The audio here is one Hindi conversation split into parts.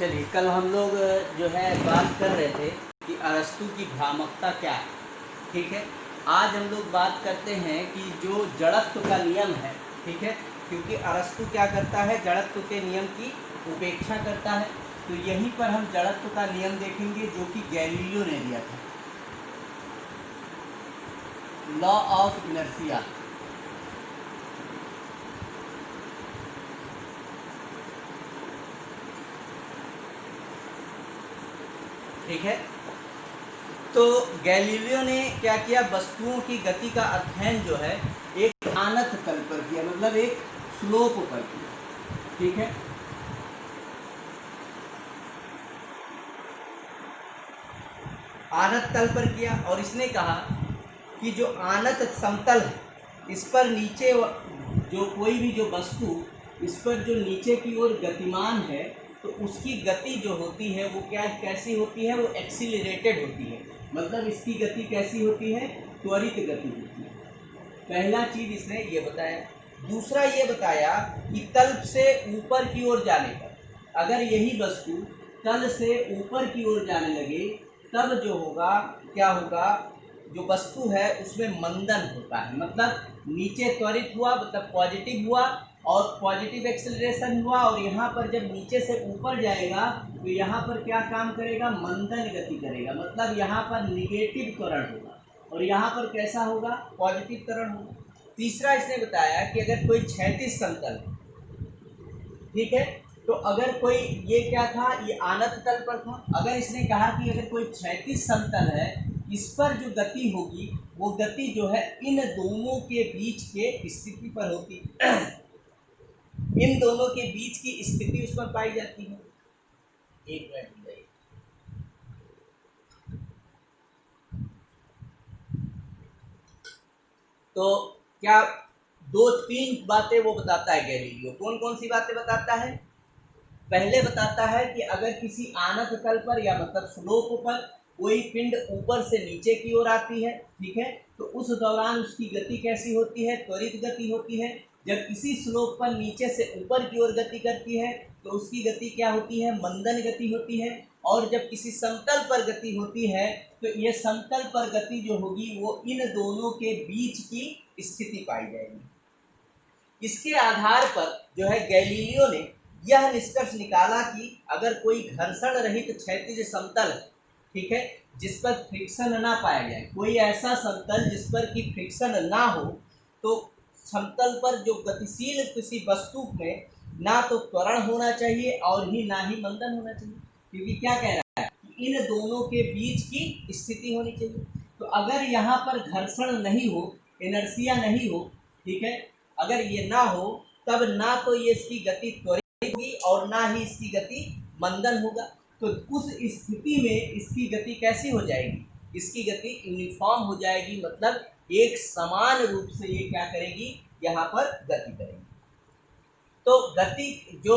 चलिए, कल हम लोग जो है बात कर रहे थे कि अरस्तु की भ्रामकता क्या है। ठीक है, आज हम लोग बात करते हैं कि जो जड़त्व का नियम है, ठीक है, क्योंकि अरस्तु क्या करता है, जड़त्व के नियम की उपेक्षा करता है। तो यहीं पर हम जड़त्व का नियम देखेंगे जो कि गैलीलियो ने दिया था, लॉ ऑफ इनर्शिया। ठीक है, तो गैलीलियो ने क्या किया, वस्तुओं की गति का अध्ययन जो है एक आनत तल पर किया, मतलब एक स्लोप पर किया। ठीक है, आनत तल पर किया और इसने कहा कि जो आनत समतल है, इस पर नीचे जो कोई भी जो वस्तु इस पर जो नीचे की ओर गतिमान है, तो उसकी गति जो होती है वो क्या कैसी होती है, वो एक्सीलरेटेड होती है। मतलब इसकी गति कैसी होती है, त्वरित गति होती है। पहला चीज इसने ये बताया। दूसरा ये बताया कि तल से ऊपर की ओर जाने पर अगर यही वस्तु तल से ऊपर की ओर जाने लगे, तब जो होगा क्या होगा, जो वस्तु है उसमें मंदन होता है। मतलब नीचे त्वरित हुआ, मतलब पॉजिटिव हुआ और पॉजिटिव एक्सेलरेशन हुआ, और यहाँ पर जब नीचे से ऊपर जाएगा तो यहाँ पर क्या काम करेगा, मंदन गति करेगा। मतलब यहाँ पर निगेटिव त्वरण होगा और यहाँ पर कैसा होगा, पॉजिटिव त्वरण होगा। तीसरा इसने बताया कि अगर कोई क्षैतिज समतल, ठीक है, तो अगर कोई, ये क्या था, ये आनत तल पर था। अगर इसने कहा कि अगर कोई क्षैतिज समतल है, इस पर जो गति होगी वो गति जो है इन दोनों के बीच के स्थिति पर होती है। इन दोनों के बीच की स्थिति उस पर पाई जाती है। एक मिनट जाइए। तो क्या दो तीन बातें वो बताता है गैलीलियो। कौन कौन सी बातें बताता है? पहले बताता है कि अगर किसी आनत तल पर या मतलब स्लोप पर कोई पिंड ऊपर से नीचे की ओर आती है, ठीक है, तो उस दौरान उसकी गति कैसी होती है, त्वरित गति होती है। जब किसी स्लोप पर नीचे से ऊपर की ओर गति करती है तो उसकी गति क्या होती है, मंदन गति होती है। और जब किसी समतल पर गति होती है तो ये समतल पर गति जो होगी वो इन दोनों के बीच की स्थिति पाई जाएगी। इसके आधार पर जो है गैलीलियो ने यह निष्कर्ष निकाला कि अगर कोई घर्षण रहित क्षैतिज समतल, ठीक है, जिस पर फ्रिक्शन ना पाया जाए, कोई ऐसा समतल जिस पर कि फ्रिक्शन ना हो, तो समतल पर जो गतिशील किसी वस्तु में ना तो त्वरण होना चाहिए और ही ना ही मंदन होना चाहिए। क्योंकि क्या कह रहा है कि इन दोनों के बीच की स्थिति होनी चाहिए। तो अगर यहाँ पर घर्षण नहीं हो, इनर्शिया नहीं हो, ठीक है, अगर ये ना हो, तब ना तो ये इसकी गति त्वरित होगी और ना ही इसकी गति मंदन होगा। तो उस स्थिति में इसकी गति कैसी हो जाएगी, इसकी गति यूनिफॉर्म हो जाएगी। मतलब एक समान रूप से ये क्या करेगी, यहाँ पर गति करेगी। तो गति जो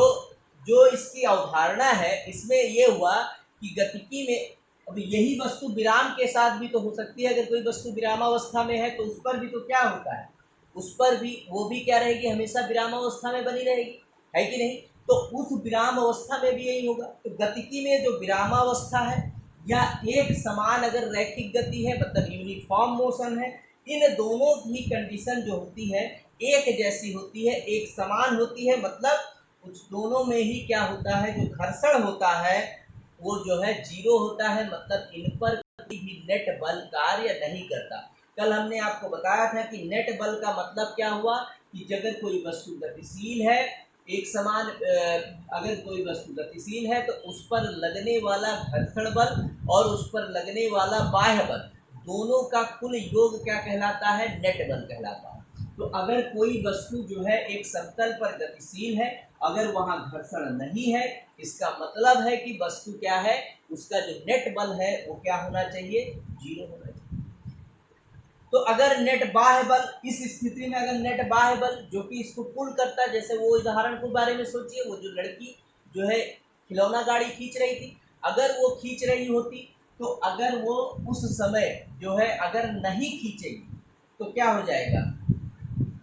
जो इसकी अवधारणा है, इसमें ये हुआ कि गतिकी में अब यही वस्तु विराम के साथ भी तो हो सकती है। अगर कोई वस्तु विरामावस्था में है तो उस पर भी तो क्या होता है, उस पर भी वो भी क्या रहेगी, हमेशा विरामावस्था में बनी रहेगी, है कि नहीं। तो उस विराम अवस्था में भी यही होगा। तो गतिकी में जो विरामावस्था है या एक समान अगर रैखिक गति है, मतलब यूनिफॉर्म मोशन है, इन दोनों की कंडीशन जो होती है एक जैसी होती है, एक समान होती है। मतलब उस दोनों में ही क्या होता है, जो घर्षण होता है वो जो है जीरो होता है। मतलब इन पर कोई भी नेट बल कार्य नहीं करता। कल हमने आपको बताया था कि नेट बल का मतलब क्या हुआ कि अगर कोई वस्तु गतिशील है, एक समान अगर कोई वस्तु गतिशील है तो उस पर लगने वाला घर्षण बल और उस पर लगने वाला बाह्य बल, दोनों का कुल योग क्या कहलाता है, नेट बल कहलाता है। तो अगर कोई वस्तु जो है एक समतल पर गतिशील है, अगर वहां घर्षण नहीं है, इसका मतलब है कि वस्तु क्या है, उसका जो नेट बल है वो क्या होना चाहिए, जीरो होना चाहिए। तो अगर नेट बाह्य बल, इस स्थिति में अगर नेट बाह्य बल जो कि इसको पुल करता है, जैसे वो उदाहरण के बारे में सोचिए, वो जो लड़की जो है खिलौना गाड़ी खींच रही थी, अगर वो खींच रही होती तो अगर वो उस समय जो है अगर नहीं खींचेगी तो क्या हो जाएगा,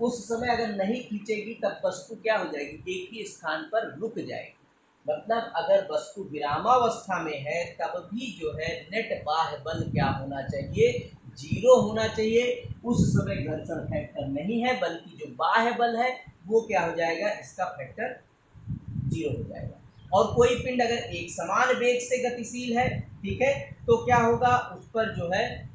उस समय अगर नहीं खींचेगी तब वस्तु क्या हो जाएगी, एक ही स्थान पर रुक जाएगी। मतलब अगर वस्तु विरामावस्था में है तब भी जो है नेट बाह्य बल क्या होना चाहिए, जीरो होना चाहिए। उस समय घर्षण फैक्टर नहीं है, बल्कि जो बाह्य बल है वो क्या हो जाएगा, इसका फैक्टर जीरो हो जाएगा। और कोई पिंड अगर एक समान वेग से गतिशील है, ठीक है, तो क्या होगा, उस पर जो है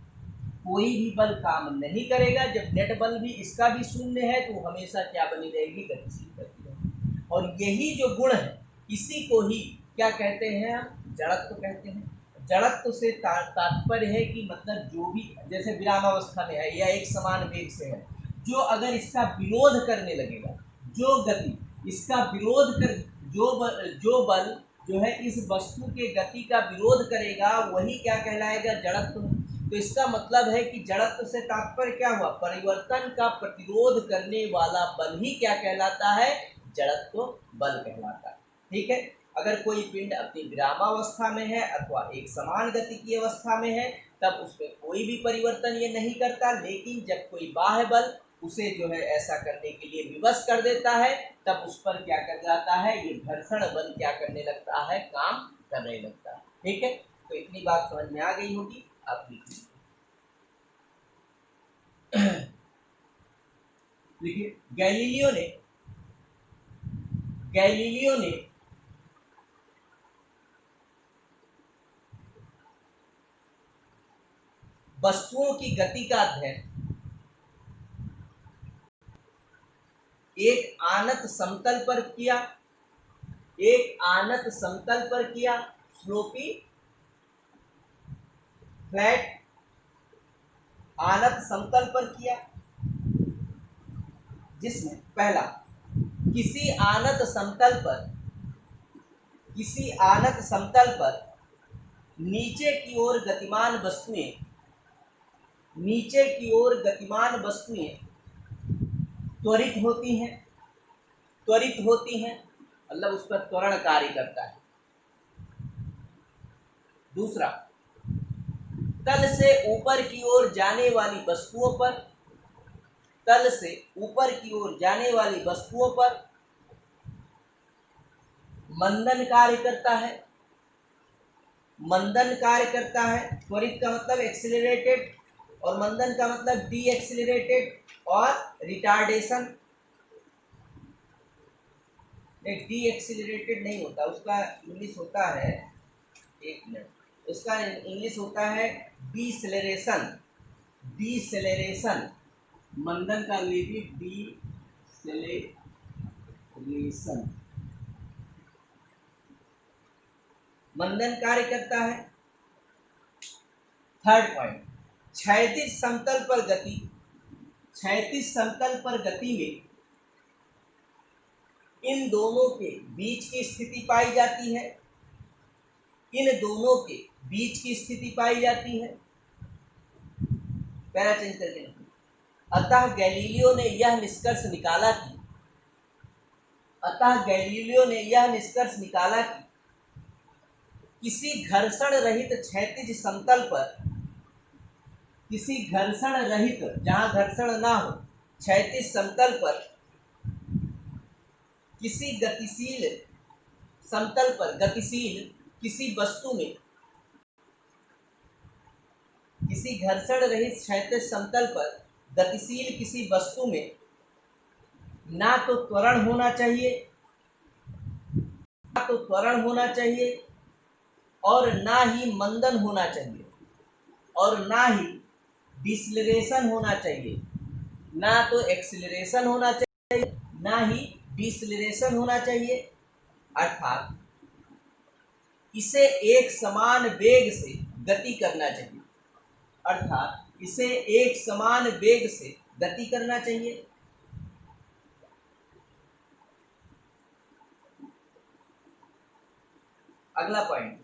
कोई भी बल काम नहीं करेगा। जब नेट बल भी इसका भी शून्य है तो हमेशा क्या बनी रहेगी, गतिशील करती रहेगी। और यही जो गुण है इसी को ही क्या कहते हैं, हम जड़त्व कहते हैं। जड़त्व से तात्पर्य है कि मतलब जो भी जैसे विरामावस्था में है या एक समान वेग से है, जो अगर इसका विरोध करने लगेगा, जो गति इसका विरोध कर, जो बल जो है इस वस्तु के गति का विरोध करेगा, वही क्या कहलाएगा, जड़त्व। तो इसका मतलब है कि जड़त्व से तात्पर्य क्या हुआ, परिवर्तन का प्रतिरोध करने वाला बल ही क्या कहलाता है, जड़त्व बल कहलाता है। ठीक है, अगर कोई पिंड अपनी विरामावस्था में है अथवा एक समान गति की अवस्था में है, तब उसमें कोई भी परिवर्तन ये नहीं करता। लेकिन जब कोई बाह्य बल उसे जो है ऐसा करने के लिए विवश कर देता है, तब उस पर क्या कर जाता है, ये घर्षण बल क्या करने लगता है, काम करने लगता है। ठीक है, तो इतनी बात समझ में आ गई होगी। आप लिखिए, गैलीलियो ने वस्तुओं की गति का अध्ययन एक आनत समतल पर किया, स्लोपी फ्लैट आनत समतल पर किया, जिसमें पहला, किसी आनत समतल पर नीचे की ओर गतिमान वस्तुएं त्वरित होती हैं, मतलब उस पर त्वरण कार्य करता है। दूसरा, तल से ऊपर की ओर जाने वाली वस्तुओं पर मंदन कार्य करता है। त्वरित का मतलब एक्सिलरेटेड और मंदन का मतलब डी एक्सिलरेटेड और रिटार्डेशन। डी एक्सिलरेटेड नहीं होता, उसका इंग्लिश होता है, एक मिनट, उसका इंग्लिश होता है डीसेलेरेशन। मंदन का लीजिए डीसेलेरेशन, मंदन कार्य करता है। थर्ड पॉइंट, क्षैतिज समतल पर गति में इन दोनों के बीच की स्थिति पाई जाती है। पैरा चेंज करके, अतः गैलीलियो ने यह निष्कर्ष निकाला कि किसी घर्षण रहित जहां घर्षण ना हो, क्षैतिज समतल पर किसी घर्षण रहित क्षैतिज समतल पर गतिशील किसी वस्तु में ना तो त्वरण होना चाहिए और ना ही मंदन होना चाहिए और ना ही डिसलेरेशन होना चाहिए, ना तो एक्सिलरेशन होना चाहिए ना ही डिसलेरेशन होना चाहिए। अर्थात इसे एक समान वेग से गति करना चाहिए। अगला पॉइंट,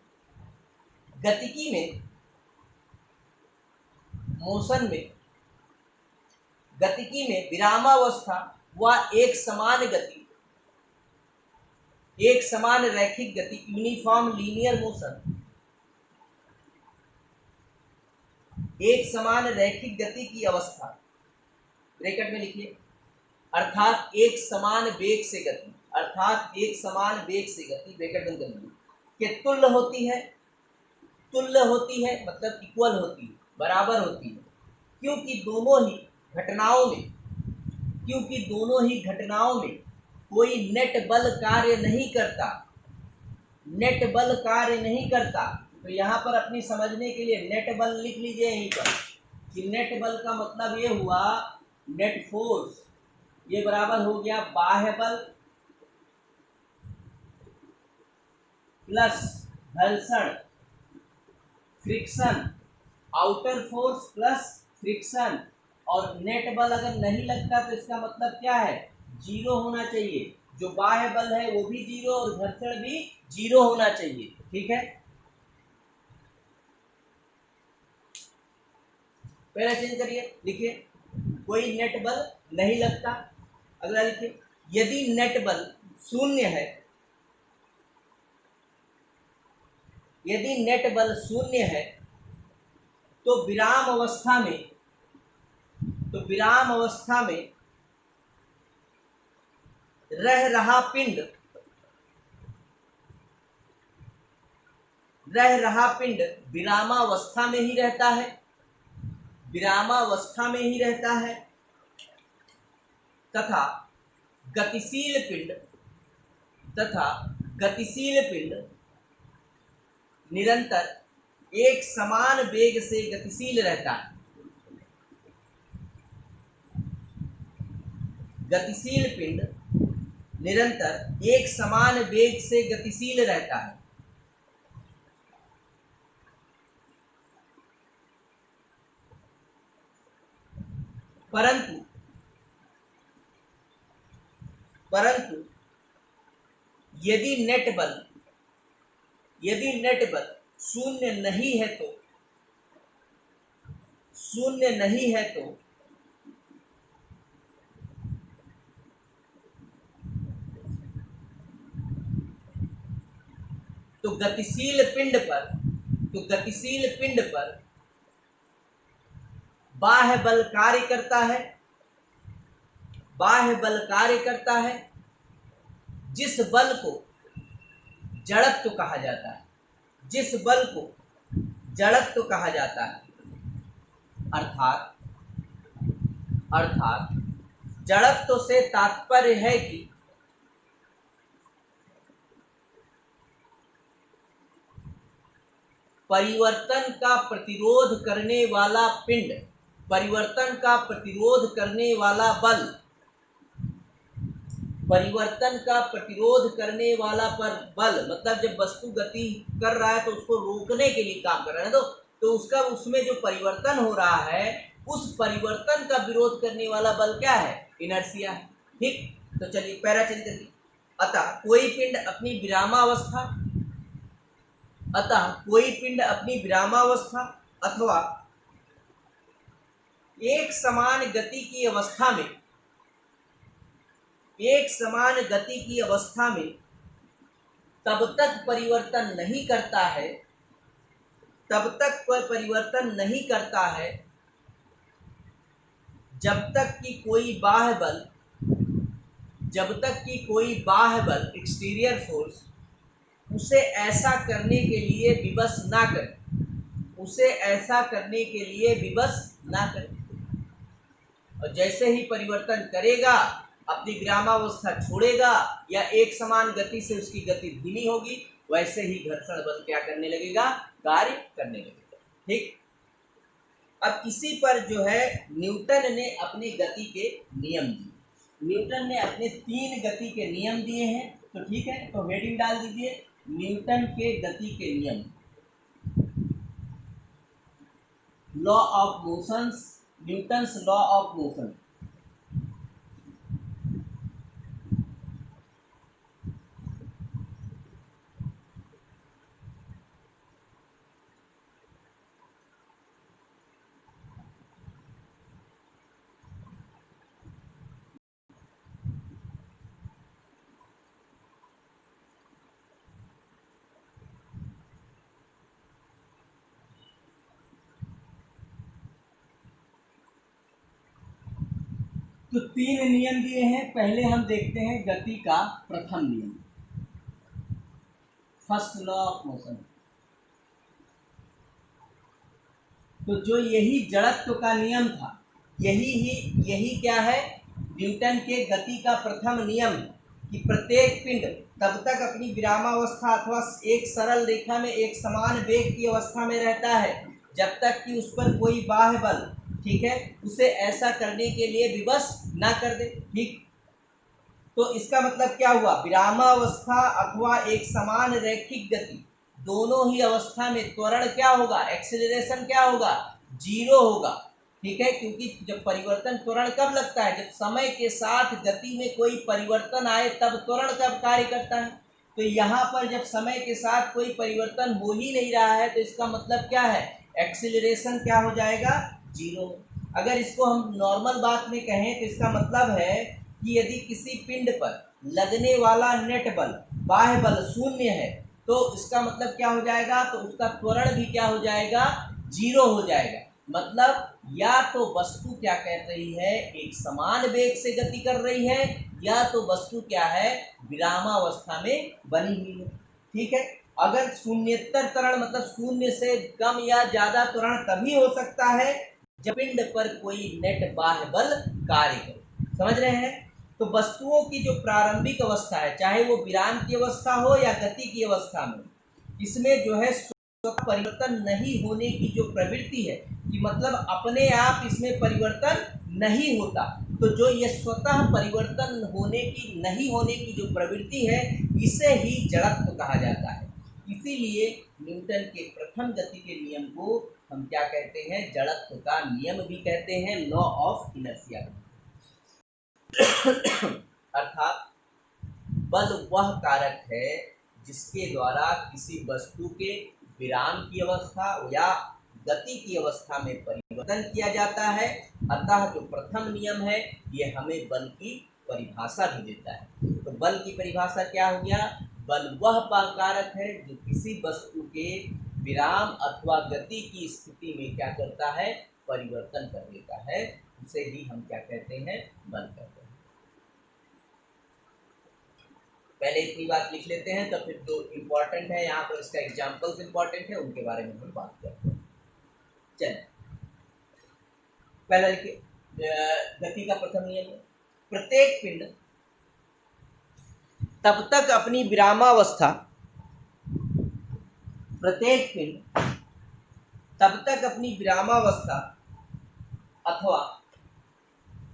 गतिकी में विरामावस्था व एक समान रैखिक गति, यूनिफॉर्म लीनियर मोशन, एक समान रैखिक गति की अवस्था, ब्रैकेट में लिखिए, अर्थात एक समान वेग से गति, अर्थात एक समान वेग से गति, ब्रैकेट बंद कर लीजिए, के तुल्य होती है। तुल्य होती है मतलब इक्वल होती है, बराबर होती है, क्योंकि दोनों ही घटनाओं में कोई नेट बल कार्य नहीं करता। नेट बल कार्य नहीं करता, तो यहाँ पर अपनी समझने के लिए नेट बल लिख लीजिए यहीं पर, कि नेट बल का मतलब ये हुआ, नेट फोर्स ये बराबर हो गया बाह्य बल प्लस घर्षण friction, outer force plus friction, और नेट बल अगर नहीं लगता तो इसका मतलब क्या है, जीरो होना चाहिए। जो बाह्य बल है वो भी जीरो और घर्षण भी जीरो होना चाहिए। ठीक है, पहले चेंज करिए, लिखिए कोई नेट बल नहीं लगता। अगला लिखिए, यदि नेट बल शून्य है, यदि नेट बल शून्य है तो विराम अवस्था में रह रहा पिंड विरामावस्था में ही रहता है, विरामावस्था में ही रहता है, तथा गतिशील पिंड निरंतर एक समान वेग से गतिशील रहता है। गतिशील पिंड निरंतर एक समान वेग से गतिशील रहता है। परंतु यदि नेट बल शून्य नहीं है तो गतिशील पिंड पर बाह्य बल कार्य करता है, जिस बल को जड़त्व कहा जाता है। अर्थात जड़त्व से तात्पर्य है कि परिवर्तन का प्रतिरोध करने वाला बल मतलब जब वस्तु गति कर रहा है तो उसको रोकने के लिए काम कर रहा है, तो उसका उसमें जो परिवर्तन हो रहा है, उस परिवर्तन का विरोध करने वाला बल क्या है, इनर्शिया है। ठीक, तो चलिए पैरा चेंज करिए। अतः कोई पिंड अपनी विरामावस्था अथवा एक समान गति की अवस्था में तब तक परिवर्तन नहीं करता है जब तक कि कोई बाह्य बल एक्सटीरियर फोर्स उसे ऐसा करने के लिए विवश ना करे। और जैसे ही परिवर्तन करेगा, अपनी विरामावस्था छोड़ेगा या एक समान गति से उसकी गति धीमी होगी, वैसे ही घर्षण बल क्या करने लगेगा, कार्य करने लगेगा। ठीक, अब इसी पर जो है न्यूटन ने अपनी गति के नियम दिए। न्यूटन ने अपने 3 गति के नियम दिए हैं। तो ठीक है, तो हेडिंग डाल दीजिए न्यूटन के गति के नियम, law of motions, Newton's law of motion. तो 3 नियम दिए हैं। पहले हम देखते हैं गति का प्रथम नियम, फर्स्ट लॉ ऑफ मोशन। तो जो यही जड़त्व का नियम था, यही क्या है, न्यूटन के गति का प्रथम नियम, कि प्रत्येक पिंड तब तक अपनी विरामावस्था अथवा एक सरल रेखा में एक समान वेग की अवस्था में रहता है जब तक कि उस पर कोई बाह्य बल, ठीक है, उसे ऐसा करने के लिए विवश ना कर दे। ठीक, तो इसका मतलब क्या हुआ, विरामावस्था अथवा एक समान रैखिक गति दोनों ही अवस्था में त्वरण क्या होगा, एक्सेलरेशन क्या होगा, 0 होगा। ठीक है, क्योंकि जब परिवर्तन, त्वरण कब लगता है, जब समय के साथ गति में कोई परिवर्तन आए तब त्वरण कब कार्य करता है। तो यहाँ पर जब समय के साथ कोई परिवर्तन हो ही नहीं रहा है तो इसका मतलब क्या है, एक्सेलरेशन क्या हो जाएगा, 0। अगर इसको हम नॉर्मल बात में कहें तो इसका मतलब है कि यदि किसी पिंड पर लगने वाला नेट बल, बाह्य बल 0 है तो इसका मतलब क्या हो जाएगा, तो उसका त्वरण भी क्या हो जाएगा, 0 हो जाएगा। मतलब या तो वस्तु क्या कर रही है, एक समान वेग से गति कर रही है, या तो वस्तु क्या है, विरामावस्था में बनी हुई है। ठीक है, अगर शून्येतर त्वरण मतलब 0 से कम या ज्यादा त्वरण तभी हो सकता है जब पिंड पर कोई नेट बाह्य बल कार्य करे। समझ रहे हैं। तो वस्तुओं की जो प्रारंभिक अवस्था है, चाहे वो विराम की अवस्था हो या गति की अवस्था में, इसमें जो है परिवर्तन नहीं होने की जो प्रवृत्ति है, कि मतलब अपने आप इसमें परिवर्तन नहीं होता, तो जो ये स्वतः परिवर्तन नहीं होने की जो प्रवृत्ति है, इसे ही जड़त्व कहा जाता है। इसीलिए न्यूटन के प्रथम गति के नियम को हम क्या कहते हैं, जड़त्व का नियम भी कहते हैं, लॉ ऑफ इनर्शिया। अर्थात बल वह कारक है जिसके द्वारा किसी वस्तु के विराम की अवस्था या गति की अवस्था में परिवर्तन किया जाता है। अतः जो प्रथम नियम है ये हमें बल की परिभाषा भी देता है। तो बल की परिभाषा क्या हो गया, बल वह कारक है जो किसी वस्तु के विराम अथवा गति की स्थिति में क्या करता है, परिवर्तन कर देता है, उसे ही हम क्या कहते हैं, बल कहते हैं। पहले इतनी बात लिख लेते हैं, तो फिर जो इम्पोर्टेंट है यहाँ पर इसका एग्जाम्पल्स इम्पोर्टेंट है, उनके बारे में हम बात करते हैं। चलिए पहला लिखिए, गति का प्रथम नियम है, प्रत्येक पिंड तब तक अपनी विरामावस्था, प्रत्येक पिंड तब तक अपनी विरामावस्था अथवा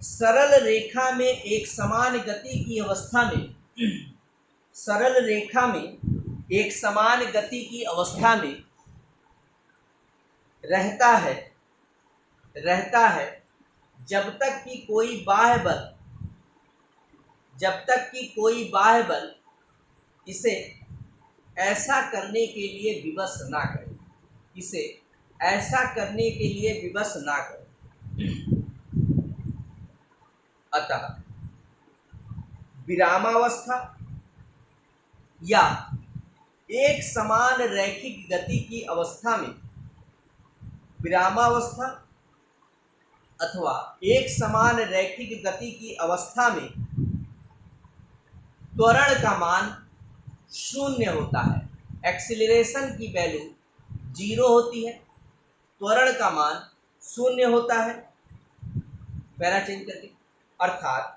सरल रेखा में एक समान गति की अवस्था में, सरल रेखा में एक समान गति की अवस्था में रहता है जब तक कि कोई बाह्य बल इसे ऐसा करने के लिए विवश ना करे, इसे ऐसा करने के लिए विवश ना करे। अतः विरामावस्था या एक समान रैखिक गति की अवस्था में, विरामावस्था अथवा एक समान रैखिक गति की अवस्था में त्वरण का मान 0 होता है, एक्सीलरेशन की वैल्यू 0 होती है, त्वरण का मान 0 होता है। पैरा चेंज करके, अर्थात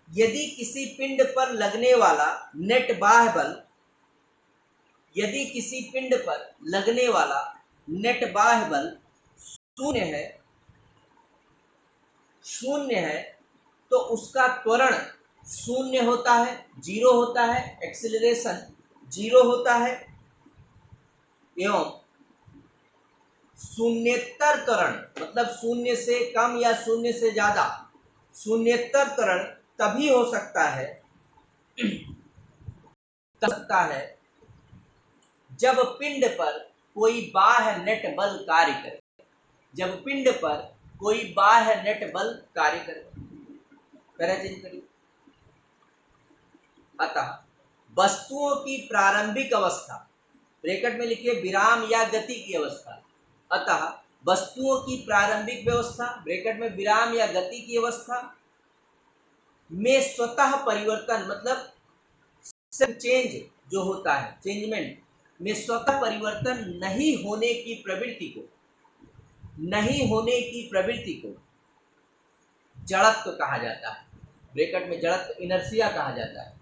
यदि किसी पिंड पर लगने वाला नेट बाह्य बल, यदि किसी पिंड पर लगने वाला नेट बाह्य बल 0 है तो उसका त्वरण 0 होता है, 0 होता है, एक्सीलरेशन 0 होता है, एवं शून्येतर त्वरण मतलब 0 से कम या 0 से ज्यादा, शून्येतर त्वरण तभी हो सकता है जब पिंड पर कोई बाह्य नेट बल कार्य करे, जब पिंड पर कोई बाह्य नेट बल कार्य करे। अतः वस्तुओं की प्रारंभिक अवस्था, ब्रैकेट में लिखिए विराम या गति की अवस्था, अतः वस्तुओं की प्रारंभिक व्यवस्था ब्रैकेट में विराम या गति की अवस्था में स्वतः परिवर्तन मतलब चेंज जो होता है, चेंजमेंट में स्वतः परिवर्तन नहीं होने की प्रवृत्ति को जड़त्व कहा जाता है। ब्रैकेट में जड़त्व इनर्शिया कहा जाता है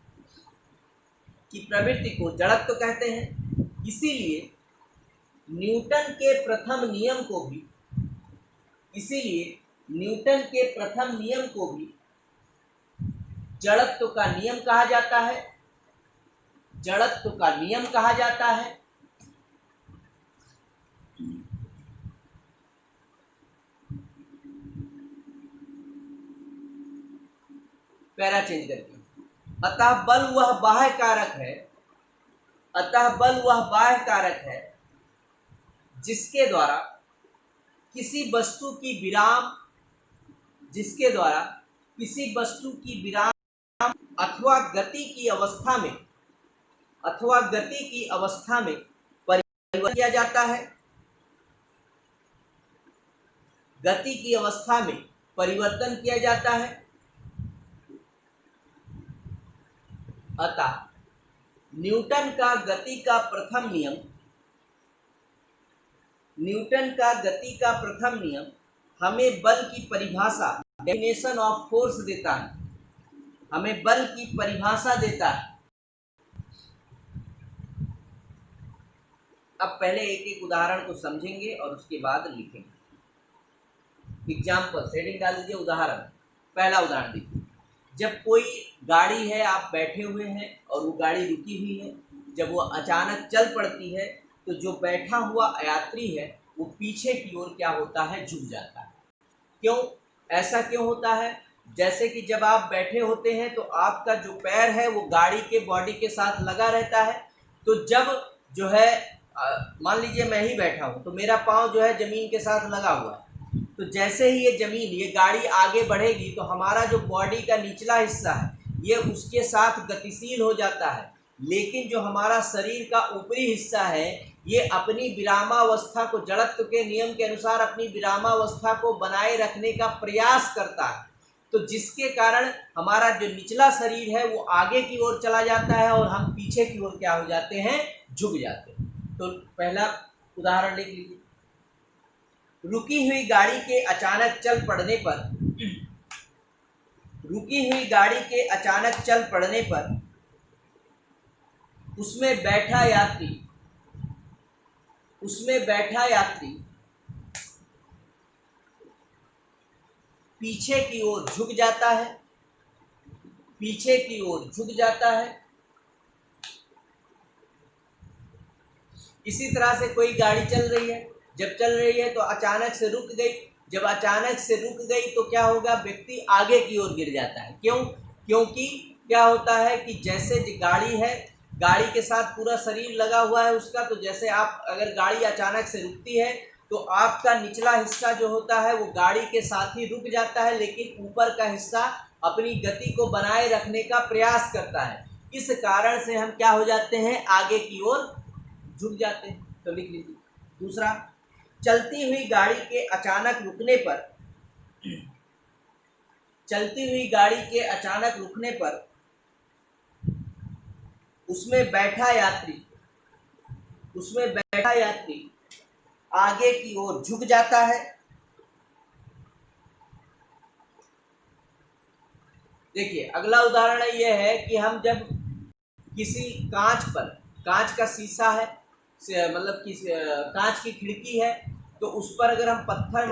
कि प्रवृत्ति को जड़त्व कहते हैं। इसीलिए न्यूटन के प्रथम नियम को भी जड़त्व का नियम कहा जाता है। पैरा चेंज करके, अतः बल वह बाह्य कारक है जिसके द्वारा किसी वस्तु की विराम अथवा गति की अवस्था में परिवर्तन किया जाता है। अतः न्यूटन का गति का प्रथम नियम हमें बल की परिभाषा डेफिनेशन ऑफ फोर्स देता है। अब पहले एक एक उदाहरण को समझेंगे और उसके बाद लिखेंगे। एग्जाम्पल सेटिंग डाल दीजिए। उदाहरण, पहला उदाहरण देखिए। जब कोई गाड़ी है, आप बैठे हुए हैं और वो गाड़ी रुकी हुई है, जब वो अचानक चल पड़ती है तो जो बैठा हुआ यात्री है वो पीछे की ओर क्या होता है, झुक जाता है। क्यों, ऐसा क्यों होता है? जैसे कि जब आप बैठे होते हैं तो आपका जो पैर है वो गाड़ी के बॉडी के साथ लगा रहता है। तो जब जो है मान लीजिए मैं ही बैठा हूँ तो मेरा पाँव जो है जमीन के साथ लगा हुआ है। तो जैसे ही ये गाड़ी आगे बढ़ेगी तो हमारा जो बॉडी का निचला हिस्सा है ये उसके साथ गतिशील हो जाता है, लेकिन जो हमारा शरीर का ऊपरी हिस्सा है ये अपनी विरामावस्था को, जड़त्व के नियम के अनुसार अपनी विरामावस्था को बनाए रखने का प्रयास करता है। तो जिसके कारण हमारा जो निचला शरीर है वो आगे की ओर चला जाता है और हम पीछे की ओर क्या हो जाते हैं, झुक जाते हैं। तो पहला उदाहरण लिख लीजिए। रुकी हुई गाड़ी के अचानक चल पड़ने पर उसमें बैठा यात्री पीछे की ओर झुक जाता है। इसी तरह से कोई गाड़ी चल रही है, जब चल रही है तो अचानक से रुक गई। जब अचानक से रुक गई तो क्या होगा, व्यक्ति आगे की ओर गिर जाता है। क्यों? क्योंकि क्या होता है कि जैसे गाड़ी है, गाड़ी के साथ पूरा शरीर लगा हुआ है उसका, तो जैसे आप अगर गाड़ी अचानक से रुकती है तो आपका निचला हिस्सा जो होता है वो गाड़ी के साथ ही रुक जाता है, लेकिन ऊपर का हिस्सा अपनी गति को बनाए रखने का प्रयास करता है। इस कारण से हम क्या हो जाते हैं, आगे की ओर झुक जाते हैं। तो लिख लीजिए। दूसरा, चलती हुई गाड़ी के अचानक रुकने पर उसमें बैठा यात्री आगे की ओर झुक जाता है। देखिए अगला उदाहरण यह है कि हम जब किसी कांच का शीशा है, मतलब कांच की खिड़की है, तो उस पर अगर हम पत्थर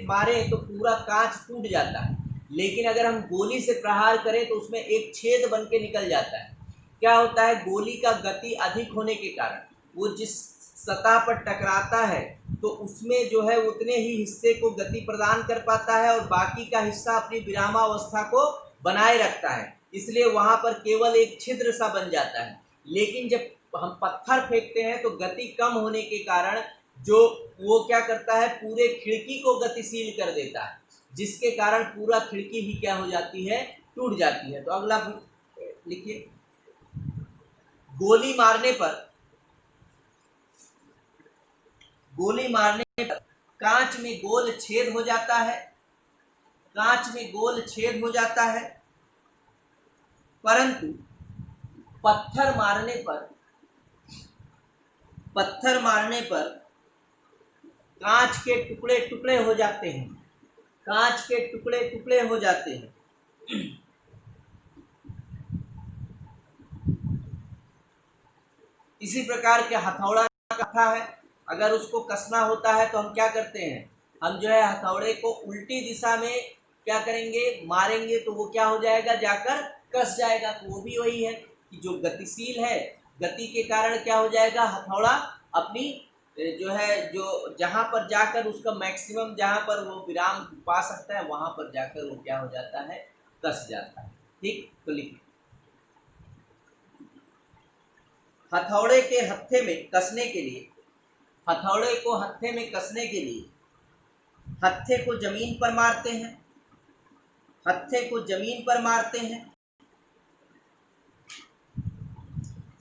मारे तो पूरा कांच टूट जाता है, लेकिन अगर हम गोली से प्रहार करें तो उसमें एक छेद बन के निकल जाता है। क्या होता है, गोली का गति अधिक होने के कारण वो जिस सतह पर टकराता है तो उसमें जो है उतने ही हिस्से को गति प्रदान कर पाता है और बाकी का हिस्सा अपनी विरामावस्था को बनाए रखता है, इसलिए वहां पर केवल एक छिद्र सा बन जाता है। लेकिन जब हम पत्थर फेंकते हैं तो गति कम होने के कारण जो वो क्या करता है, पूरे खिड़की को गतिशील कर देता है, जिसके कारण पूरा खिड़की ही क्या हो जाती है, टूट जाती है। तो अगला लिखिए। गोली मारने पर कांच में गोल छेद हो जाता है, कांच में गोल छेद हो जाता है, परंतु पत्थर मारने पर कांच के टुकड़े टुकड़े हो जाते हैं, कांच के टुकड़े टुकड़े हो जाते हैं। इसी प्रकार के हथौड़ा कथा है, अगर उसको कसना होता है तो हम क्या करते हैं, हम जो है हथौड़े को उल्टी दिशा में क्या करेंगे, मारेंगे, तो वो क्या हो जाएगा, जाकर कस जाएगा। तो वो भी वही है कि जो गतिशील है, गति के कारण क्या हो जाएगा, हथौड़ा अपनी जो है, जो जहां पर जाकर उसका मैक्सिमम, जहां पर वो विराम पा सकता है, वहां पर जाकर वो क्या हो जाता है, कस जाता है। ठीक, तो लिखिए, हथौड़े के हत्थे में कसने के लिए, हथौड़े को हत्थे में कसने के लिए हत्थे को जमीन पर मारते हैं, हत्थे को जमीन पर मारते हैं।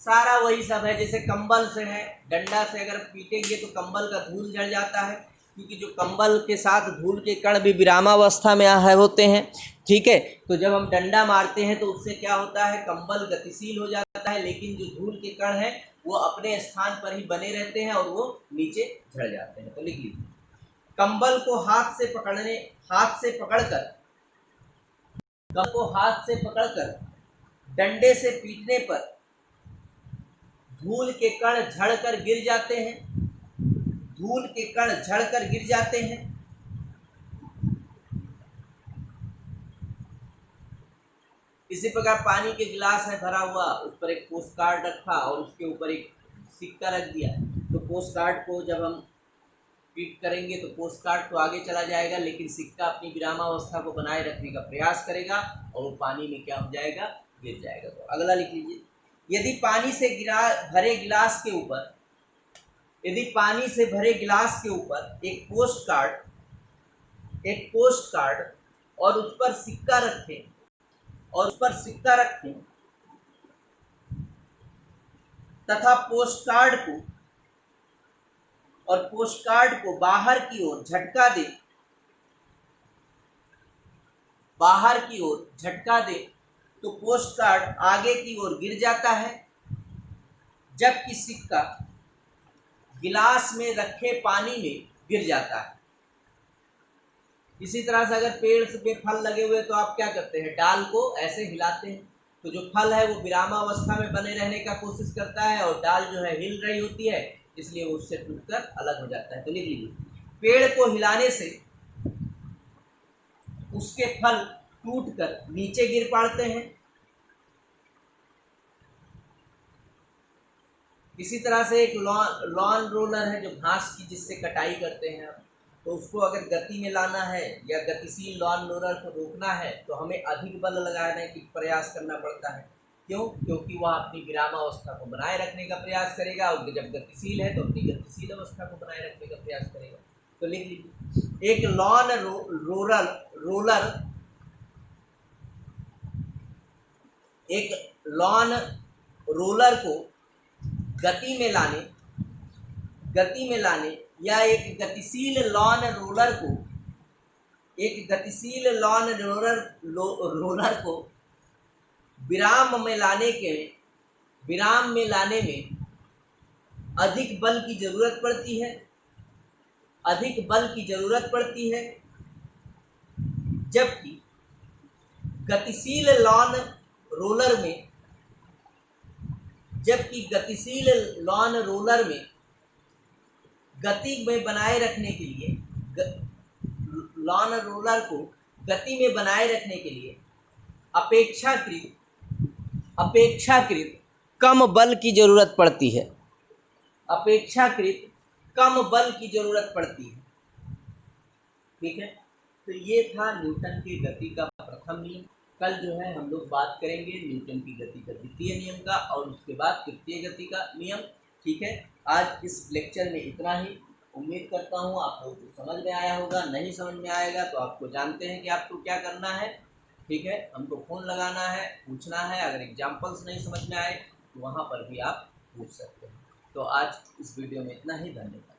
सारा वही सब है, जैसे कंबल से है, डंडा से अगर पीटेंगे तो कंबल का धूल जड़ जाता है, क्योंकि जो कंबल के साथ धूल के कण भी विरामावस्था में होते हैं। ठीक है, तो जब हम डंडा मारते हैं तो उससे क्या होता है, कंबल गतिशील हो जाता है, लेकिन जो धूल के कण है वो अपने स्थान पर ही बने रहते हैं और वो नीचे झड़ जाते हैं। तो लिख लीजिए, कंबल को हाथ से पकड़कर डंडे से पीटने पर धूल के कण झड़कर गिर जाते हैं, धूल के कण झड़कर गिर जाते हैं। इसी प्रकार पानी के गिलास है भरा हुआ, उस पर एक पोस्ट कार्ड रखा और उसके ऊपर एक सिक्का रख दिया, तो पोस्ट कार्ड को जब हम पीट करेंगे तो पोस्ट कार्ड तो आगे चला जाएगा, लेकिन सिक्का अपनी विरामावस्था को बनाए रखने का प्रयास करेगा और वो पानी में क्या हो जाएगा, गिर जाएगा। तो अगला लिख लीजिए, यदि पानी से भरे गिलास के ऊपर, यदि पानी से भरे गिलास के ऊपर एक पोस्ट कार्ड और उस पर सिक्का रखें तथा पोस्ट कार्ड को बाहर की ओर झटका दे तो पोस्ट कार्ड आगे की ओर गिर जाता है, जबकि सिक्का गिलास में रखे पानी में गिर जाता है। इसी तरह से अगर पेड़ पे फल लगे हुए तो आप क्या करते हैं, डाल को ऐसे हिलाते हैं, तो जो फल है वो विरामावस्था में बने रहने का कोशिश करता है और डाल जो है हिल रही होती है, इसलिए वो उससे टूटकर अलग हो जाता है। तो लिख लीजिए, पेड़ को हिलाने से उसके फल टूटकर नीचे गिर पड़ते हैं। इसी तरह से एक लॉन रोलर है जो घास की जिससे कटाई करते हैं, तो उसको अगर गति में लाना है या गतिशील लॉन रोलर को रोकना है तो हमें अधिक बल लगाने की प्रयास करना पड़ता है। क्यों? क्योंकि वह अपनी विरामावस्था को बनाए रखने का प्रयास करेगा और जब गतिशील है तो अपनी गतिशील अवस्था को बनाए रखने का प्रयास करेगा। तो लिख लीजिए, एक लॉन रोलर को गति में लाने या एक गतिशील लॉन रोलर को विराम में लाने में अधिक बल की जरूरत पड़ती है, जबकि गतिशील लॉन रोलर में गति में बनाए रखने के लिए, लॉन रोलर को गति में बनाए रखने के लिए अपेक्षाकृत कम बल की जरूरत पड़ती है, ठीक है। तो ये था न्यूटन की गति का प्रथम नियम। कल जो है हम लोग बात करेंगे न्यूटन की गति का द्वितीय नियम का और उसके बाद तृतीय गति का नियम, ठीक है। आज इस लेक्चर में इतना ही। उम्मीद करता हूँ आप लोगों को समझ में आया होगा। नहीं समझ में आएगा तो आपको जानते हैं कि आपको क्या करना है, ठीक है। हमको फ़ोन लगाना है, पूछना है। अगर एग्जाम्पल्स नहीं समझ में आए तो वहाँ पर भी आप पूछ सकते हैं। तो आज इस वीडियो में इतना ही। धन्यवाद।